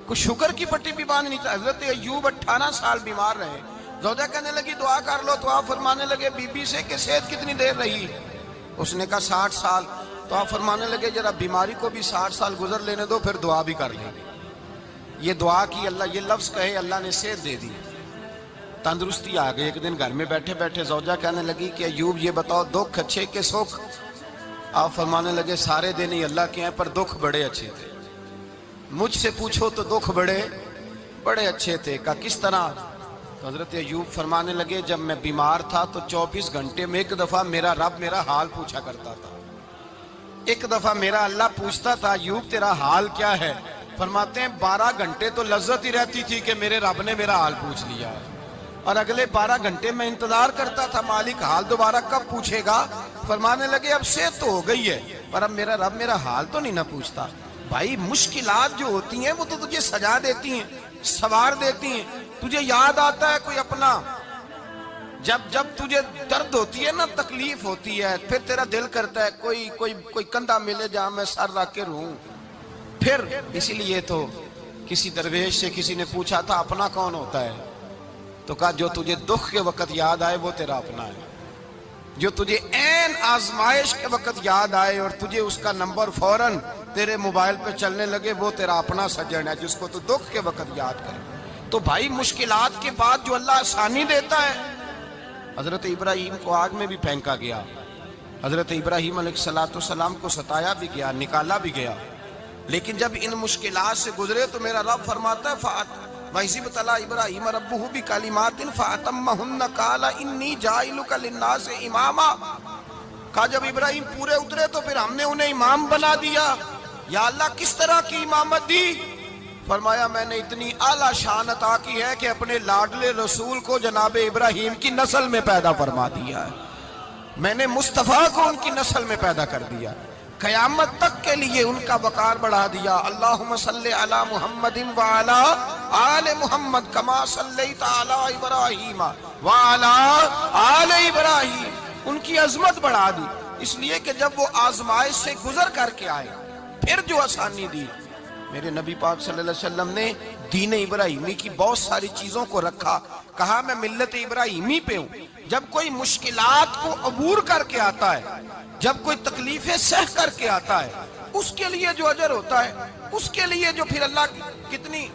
کوئی شوگر کی پٹی بھی باندھ نہیں تھا. حضرت ایوب 18 سال بیمار رہے. زوجہ کہنے لگی دعا کر لو تو آپ فرمانے لگے بی بی سے کہ صحت کتنی دیر رہی؟ اس نے کہا 60 سال. تو آپ فرمانے لگے ذرا بیماری کو بھی 60 سال گزر لینے دو پھر دعا بھی کر لیں. یہ دعا کی اللہ، یہ لفظ کہے اللہ نے صحت دے دی، تندرستی آ گئی. ایک دن گھر میں بیٹھے بیٹھے زوجہ کہنے لگی کہ ایوب یہ بتاؤ دکھ اچھے کہ سکھ؟ آپ فرمانے لگے سارے دن ہی اللہ کے ہیں پر دکھ بڑے اچھے تھے. مجھ سے پوچھو تو دکھ بڑے اچھے تھے. کہا کس طرح؟ تو حضرت ایوب فرمانے لگے جب میں بیمار تھا تو 24 گھنٹے میں ایک دفعہ میرا رب میرا حال پوچھا کرتا تھا. ایک دفعہ میرا اللہ پوچھتا تھا ایوب تیرا حال کیا ہے؟ فرماتے ہیں 12 گھنٹے تو لذت ہی رہتی تھی کہ میرے رب نے میرا حال پوچھ لیا، اور اگلے 12 گھنٹے میں انتظار کرتا تھا مالک حال دوبارہ کب پوچھے گا. فرمانے لگے اب صحت تو ہو گئی ہے پر اب میرا رب میرا حال تو نہیں نہ پوچھتا. بھائی مشکلات جو ہوتی ہیں وہ تو تجھے سجا دیتی ہیں، سوار دیتی ہیں. تجھے یاد آتا ہے کوئی اپنا، جب تجھے درد ہوتی ہے نا، تکلیف ہوتی ہے، پھر تیرا دل کرتا ہے کوئی کندھا ملے جہاں میں سر رکھ کے رہوں. پھر اسی لیے تو کسی درویش سے کسی نے پوچھا تھا اپنا کون ہوتا ہے؟ تو کہا جو تجھے دکھ کے وقت یاد آئے وہ تیرا اپنا ہے. جو تجھے عین آزمائش کے وقت یاد آئے اور تجھے اس کا نمبر فوراً تیرے موبائل پہ چلنے لگے وہ تیرا اپنا سجن ہے جس کو تو دکھ کے وقت یاد کرے. تو بھائی مشکلات کے بعد جو اللہ آسانی دیتا ہے. حضرت ابراہیم کو آگ میں بھی پھینکا گیا، حضرت ابراہیم علیہ السلام کو ستایا بھی گیا، نکالا بھی گیا، لیکن جب ان مشکلات سے گزرے تو میرا رب فرماتا ہے وَإِذِ ابْتَلَىٰ إِبْرَاهِيمَ رَبُّهُ بِكَلِمَاتٍ فَأَتَمَّهُنَّ قَالَ إِنِّي جَاعِلُكَ لِلنَّاسِ إِمَامًا. کہا جب ابراہیم پورے اترے تو پھر ہم نے انہیں امام بنا دیا. یا اللہ کس طرح کی امامت دی؟ فرمایا میں نے اتنی اعلیٰ شان عطا کی ہے کہ اپنے لاڈلے رسول کو جناب ابراہیم کی نسل میں پیدا فرما دیا ہے. میں نے مصطفیٰ کو ان کی نسل میں پیدا کر دیا، قیامت تک کے لیے ان کا وقار بڑھا دیا. اللہم صلی علی محمد وعلی آل محمد کما صلیت علی ابراہیم وعلی آل ابراہیم. ان کی عظمت بڑھا دی اس لیے کہ جب وہ آزمائش سے گزر کر کے آئے پھر جو آسانی دی. میرے نبی پاک صلی اللہ علیہ وسلم نے دین ابراہیمی کی بہت ساری چیزوں کو رکھا. کہا میں ملت ابراہیمی پہ ہوں. جب کوئی مشکلات کو عبور کر کے آتا ہے، جب کوئی تکلیفیں سہ کر کے آتا ہے، اس کے لیے جو اجر ہوتا ہے، اس کے لیے جو پھر اللہ کتنی